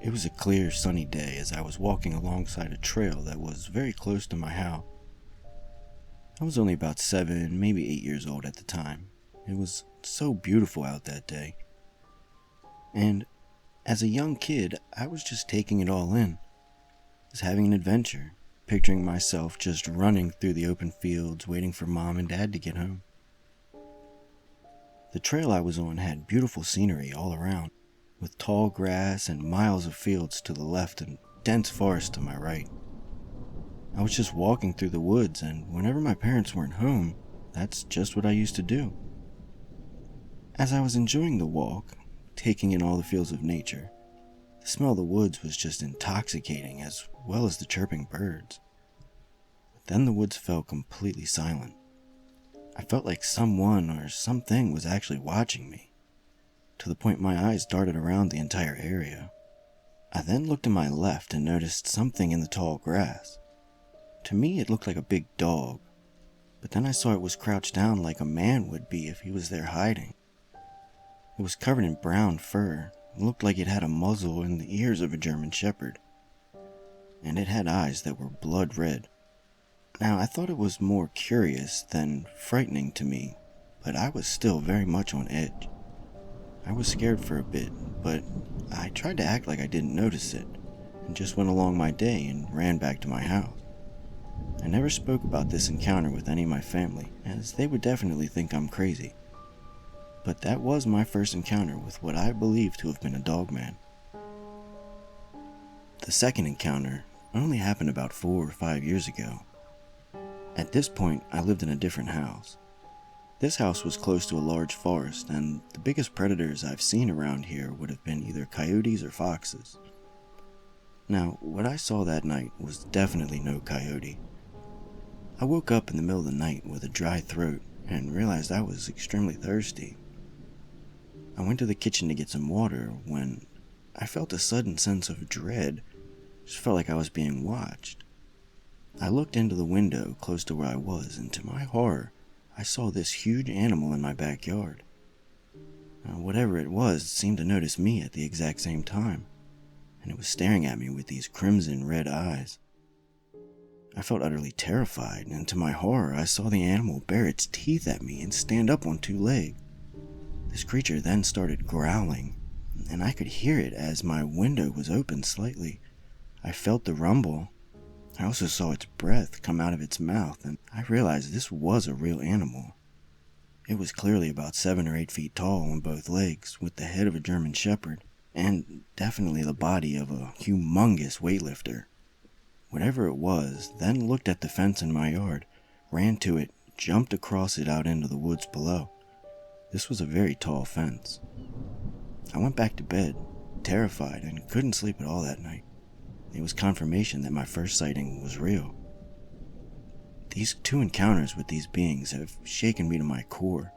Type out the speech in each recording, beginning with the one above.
It was a clear, sunny day as I was walking alongside a trail that was very close to my house. I was only about 7, maybe 8 years old at the time. It was so beautiful out that day. And as a young kid, I was just taking it all in. I was having an adventure, picturing myself just running through the open fields, waiting for Mom and Dad to get home. The trail I was on had beautiful scenery all around, with tall grass and miles of fields to the left and dense forest to my right. I was just walking through the woods, and whenever my parents weren't home, that's just what I used to do. As I was enjoying the walk, taking in all the feels of nature, the smell of the woods was just intoxicating, as well as the chirping birds. Then the woods fell completely silent. I felt like someone or something was actually watching me, to the point my eyes darted around the entire area. I then looked to my left and noticed something in the tall grass. To me, it looked like a big dog, but then I saw it was crouched down like a man would be if he was there hiding. It was covered in brown fur and looked like it had a muzzle and the ears of a German shepherd, and it had eyes that were blood red. Now, I thought it was more curious than frightening to me, but I was still very much on edge. I was scared for a bit, but I tried to act like I didn't notice it, and just went along my day and ran back to my house. I never spoke about this encounter with any of my family, as they would definitely think I'm crazy. But that was my first encounter with what I believe to have been a Dogman. The second encounter only happened about 4 or 5 years ago. At this point, I lived in a different house. This house was close to a large forest, and the biggest predators I've seen around here would have been either coyotes or foxes. Now, what I saw that night was definitely no coyote. I woke up in the middle of the night with a dry throat and realized I was extremely thirsty. I went to the kitchen to get some water when I felt a sudden sense of dread. Just felt like I was being watched. I looked into the window close to where I was, and to my horror, I saw this huge animal in my backyard. Whatever it was, it seemed to notice me at the exact same time, and it was staring at me with these crimson red eyes. I felt utterly terrified, and to my horror, I saw the animal bare its teeth at me and stand up on 2 legs. This creature then started growling, and I could hear it as my window was open slightly. I felt the rumble. I also saw its breath come out of its mouth, and I realized this was a real animal. It was clearly about 7 or 8 feet tall on both legs, with the head of a German shepherd, and definitely the body of a humongous weightlifter. Whatever it was, then looked at the fence in my yard, ran to it, jumped across it out into the woods below. This was a very tall fence. I went back to bed, terrified, and couldn't sleep at all that night. It was confirmation that my first sighting was real. These 2 encounters with these beings have shaken me to my core,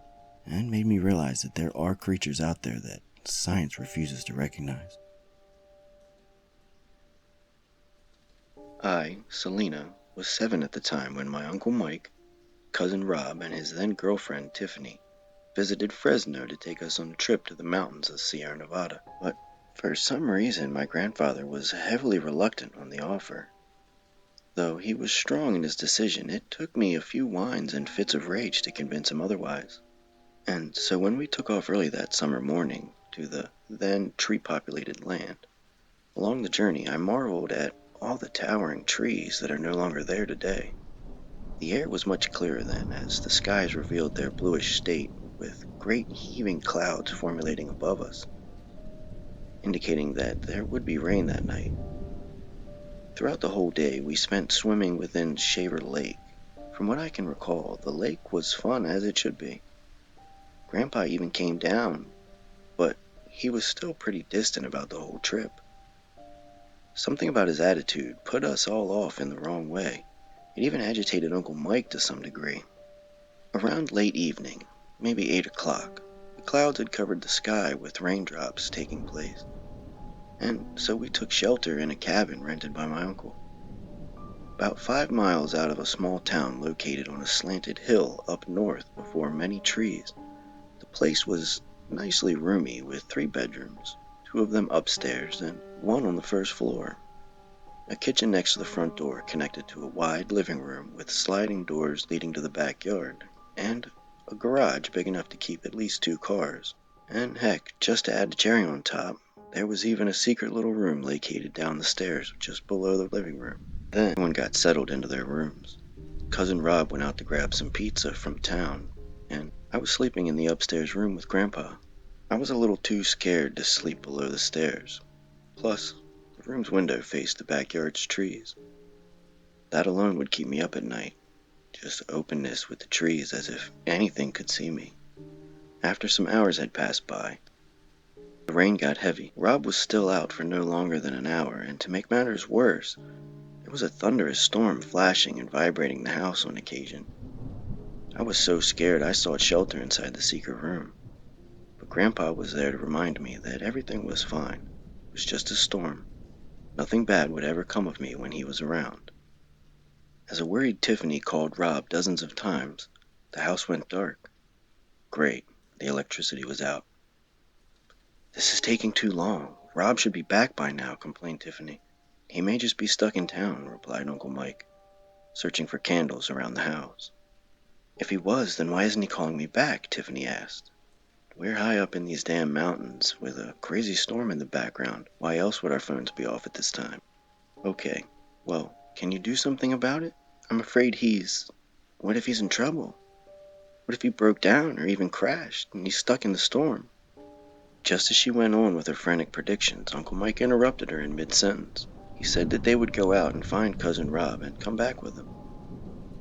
and made me realize that there are creatures out there that science refuses to recognize. I, Selena, was 7 at the time when my Uncle Mike, cousin Rob, and his then girlfriend Tiffany visited Fresno to take us on a trip to the mountains of Sierra Nevada. But for some reason, my grandfather was heavily reluctant on the offer. Though he was strong in his decision, it took me a few whines and fits of rage to convince him otherwise. And so when we took off early that summer morning to the then tree-populated land, along the journey I marveled at all the towering trees that are no longer there today. The air was much clearer then, as the skies revealed their bluish state, with great heaving clouds formulating above us, indicating that there would be rain that night. Throughout the whole day, we spent swimming within Shaver Lake. From what I can recall, the lake was fun as it should be. Grandpa even came down, but he was still pretty distant about the whole trip. Something about his attitude put us all off in the wrong way. It even agitated Uncle Mike to some degree. Around late evening, maybe 8 o'clock, the clouds had covered the sky with raindrops taking place, and so we took shelter in a cabin rented by my uncle. About 5 miles out of a small town located on a slanted hill up north before many trees, the place was nicely roomy with 3 bedrooms, 2 of them upstairs and one on the first floor. A kitchen next to the front door connected to a wide living room with sliding doors leading to the backyard, and a garage big enough to keep at least 2 cars. And heck, just to add the cherry on top, there was even a secret little room located down the stairs just below the living room. Then everyone got settled into their rooms. Cousin Rob went out to grab some pizza from town, and I was sleeping in the upstairs room with Grandpa. I was a little too scared to sleep below the stairs. Plus, the room's window faced the backyard's trees. That alone would keep me up at night, just openness with the trees as if anything could see me. After some hours had passed by, the rain got heavy. Rob was still out for no longer than an hour, and to make matters worse, there was a thunderous storm flashing and vibrating the house on occasion. I was so scared I sought shelter inside the secret room, but Grandpa was there to remind me that everything was fine. It was just a storm. Nothing bad would ever come of me when he was around. As a worried Tiffany called Rob dozens of times, the house went dark. Great, the electricity was out. "This is taking too long. Rob should be back by now," complained Tiffany. "He may just be stuck in town," replied Uncle Mike, searching for candles around the house. "If he was, then why isn't he calling me back?" Tiffany asked. "We're high up in these damn mountains with a crazy storm in the background. Why else would our phones be off at this time?" "Okay, well, can you do something about it? I'm afraid What if he's in trouble? What if he broke down or even crashed and he's stuck in the storm?" Just as she went on with her frantic predictions, Uncle Mike interrupted her in mid-sentence. He said that they would go out and find Cousin Rob and come back with him.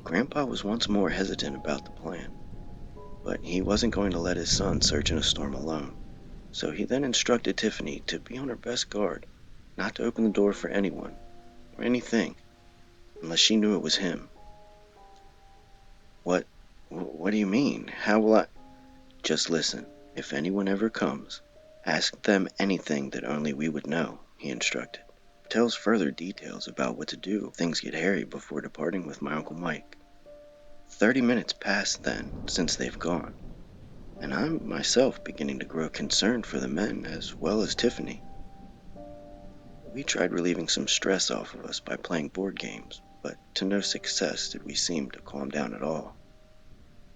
Grandpa was once more hesitant about the plan, but he wasn't going to let his son search in a storm alone. So he then instructed Tiffany to be on her best guard, not to open the door for anyone or anything, unless she knew it was him. What do you mean? How will I? Just listen. If anyone ever comes, ask them anything that only we would know, he instructed. Tell us further details about what to do if things get hairy before departing with my Uncle Mike. 30 minutes passed then since they've gone, and I'm myself beginning to grow concerned for the men as well as Tiffany. We tried relieving some stress off of us by playing board games, but to no success did we seem to calm down at all.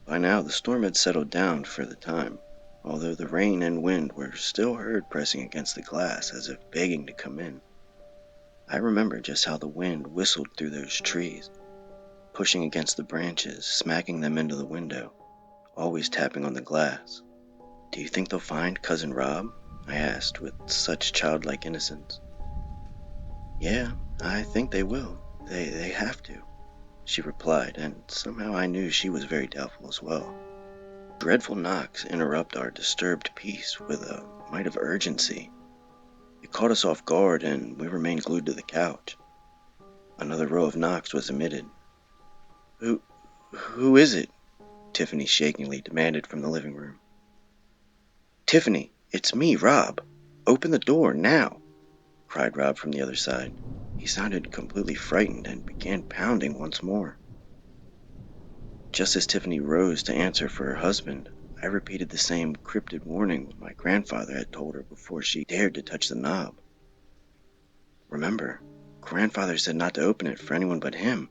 By now the storm had settled down for the time, although the rain and wind were still heard pressing against the glass as if begging to come in. I remember just how the wind whistled through those trees, pushing against the branches, smacking them into the window, always tapping on the glass. "Do you think they'll find Cousin Rob?" I asked with such childlike innocence. "Yeah, I think they will. They have to," she replied, and somehow I knew she was very doubtful as well. Dreadful knocks interrupt our disturbed peace with a mite of urgency. It caught us off guard, and we remained glued to the couch. Another row of knocks was emitted. Who is it?" Tiffany shakingly demanded from the living room. "Tiffany, it's me, Rob. Open the door, now," cried Rob from the other side. He sounded completely frightened and began pounding once more. Just as Tiffany rose to answer for her husband, I repeated the same cryptid warning my grandfather had told her before she dared to touch the knob. "Remember, Grandfather said not to open it for anyone but him."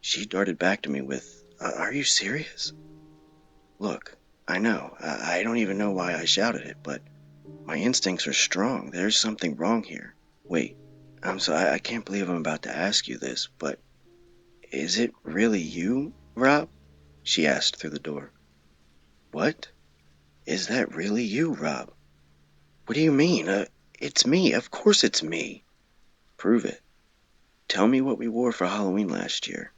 She darted back to me with, "Are you serious?" "Look, I know, I don't even know why I shouted it, but my instincts are strong. There's something wrong here. Wait, I'm sorry, I can't believe I'm about to ask you this, but is it really you, Rob?" she asked through the door. "What? Is that really you, Rob? What do you mean? It's me. Of course it's me." "Prove it. Tell me what we wore for Halloween last year."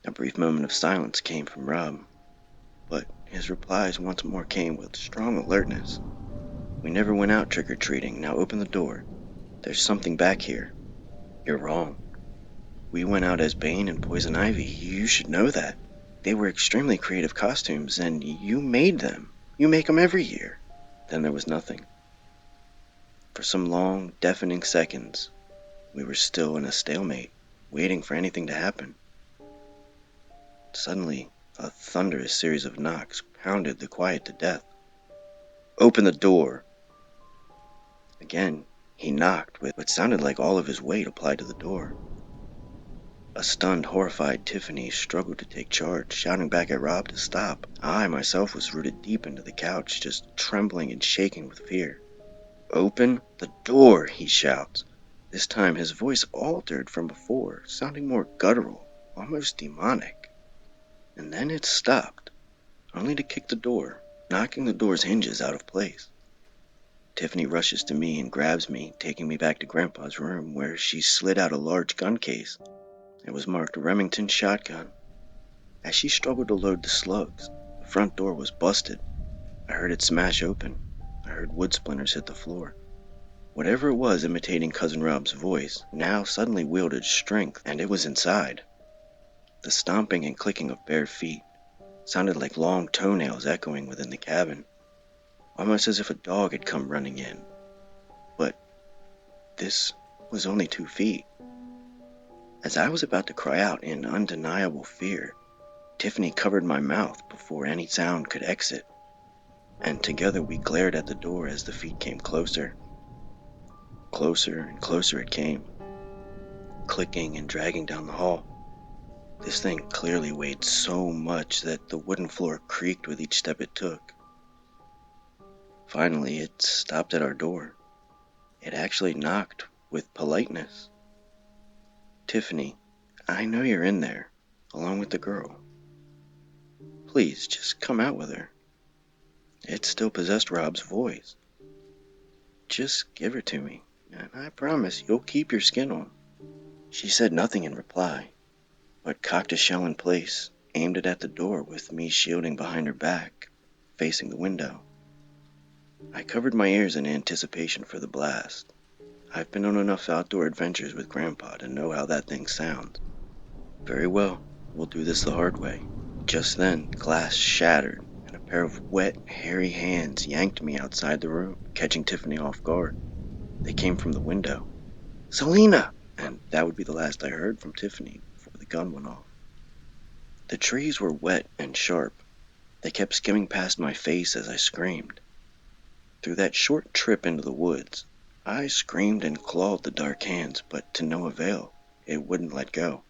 A brief moment of silence came from Rob, but his replies once more came with strong alertness. "We never went out trick-or-treating. Now open the door. There's something back here." "You're wrong. We went out as Bane and Poison Ivy. You should know that. They were extremely creative costumes, and you made them. You make them every year." Then there was nothing. For some long, deafening seconds, we were still in a stalemate, waiting for anything to happen. Suddenly, a thunderous series of knocks pounded the quiet to death. "Open the door!" Again, He knocked with what sounded like all of his weight applied to the door. A stunned, horrified Tiffany struggled to take charge, shouting back at Rob to stop. I myself was rooted deep into the couch, just trembling and shaking with fear. "Open the door," he shouts. This time his voice altered from before, sounding more guttural, almost demonic. And then it stopped, only to kick the door, knocking the door's hinges out of place. Tiffany rushes to me and grabs me, taking me back to Grandpa's room, where she slid out a large gun case. It was marked Remington shotgun. As she struggled to load the slugs, the front door was busted. I heard it smash open. I heard wood splinters hit the floor. Whatever it was imitating Cousin Rob's voice now suddenly wielded strength, and it was inside. The stomping and clicking of bare feet sounded like long toenails echoing within the cabin, almost as if a dog had come running in. But this was only 2 feet. As I was about to cry out in undeniable fear, Tiffany covered my mouth before any sound could exit, and together we glared at the door as the feet came closer. Closer and closer it came, clicking and dragging down the hall. This thing clearly weighed so much that the wooden floor creaked with each step it took. Finally, it stopped at our door. It actually knocked with politeness. "Tiffany, I know you're in there, along with the girl. Please, just come out with her." It still possessed Rob's voice. "Just give her to me, and I promise you'll keep your skin on." She said nothing in reply, but cocked a shell in place, aimed it at the door with me shielding behind her back, facing the window. I covered my ears in anticipation for the blast. I've been on enough outdoor adventures with Grandpa to know how that thing sounds. Very well, we'll do this the hard way. Just then, glass shattered, and a pair of wet, hairy hands yanked me outside the room, catching Tiffany off guard. They came from the window. "Selena!" And that would be the last I heard from Tiffany before the gun went off. The trees were wet and sharp. They kept skimming past my face as I screamed. Through that short trip into the woods, I screamed and clawed the dark hands, but to no avail. It wouldn't let go.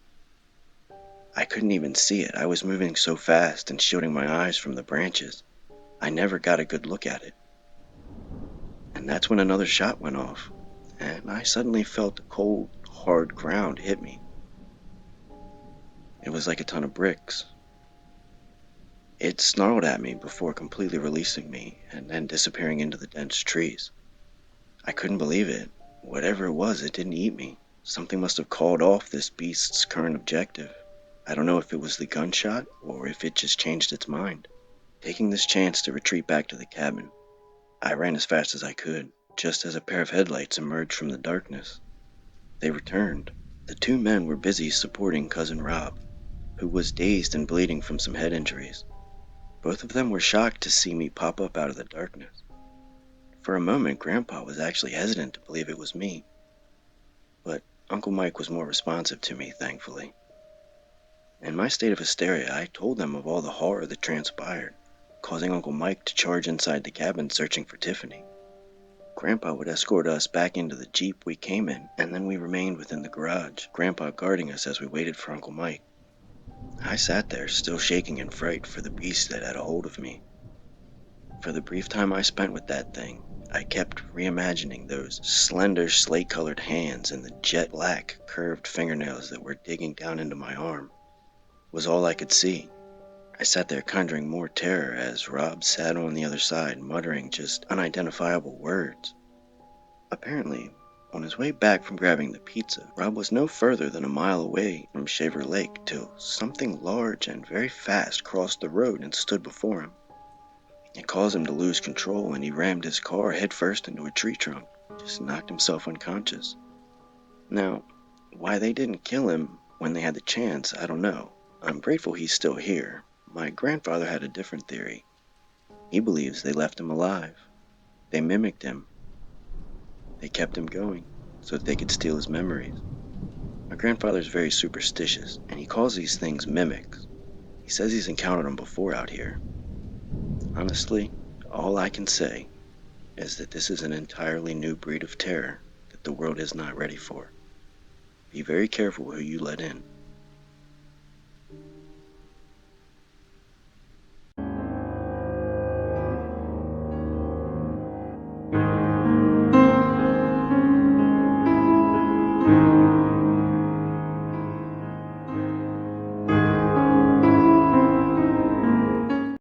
I couldn't even see it. I was moving so fast and shielding my eyes from the branches. I never got a good look at it. And that's when another shot went off, and I suddenly felt the cold, hard ground hit me. It was like a ton of bricks. It snarled at me before completely releasing me and then disappearing into the dense trees. I couldn't believe it. Whatever it was, it didn't eat me. Something must have called off this beast's current objective. I don't know if it was the gunshot or if it just changed its mind. Taking this chance to retreat back to the cabin, I ran as fast as I could, just as a pair of headlights emerged from the darkness. They returned. The 2 men were busy supporting Cousin Rob, who was dazed and bleeding from some head injuries. Both of them were shocked to see me pop up out of the darkness. For a moment, Grandpa was actually hesitant to believe it was me, but Uncle Mike was more responsive to me, thankfully. In my state of hysteria, I told them of all the horror that transpired, causing Uncle Mike to charge inside the cabin searching for Tiffany. Grandpa would escort us back into the Jeep we came in, and then we remained within the garage, Grandpa guarding us as we waited for Uncle Mike. I sat there, still shaking in fright for the beast that had a hold of me. For the brief time I spent with that thing, I kept reimagining those slender, slate-colored hands and the jet-black, curved fingernails that were digging down into my arm. Was all I could see. I sat there conjuring more terror as Rob sat on the other side, muttering just unidentifiable words. Apparently, on his way back from grabbing the pizza, Rob was no further than a mile away from Shaver Lake till something large and very fast crossed the road and stood before him. It caused him to lose control and he rammed his car headfirst into a tree trunk, just knocked himself unconscious. Now, why they didn't kill him when they had the chance, I don't know. I'm grateful he's still here. My grandfather had a different theory. He believes they left him alive. They mimicked him. They kept him going so that they could steal his memories. My grandfather's very superstitious, and he calls these things mimics. He says he's encountered them before out here. Honestly, all I can say is that this is an entirely new breed of terror the world is not ready for. Be very careful who you let in.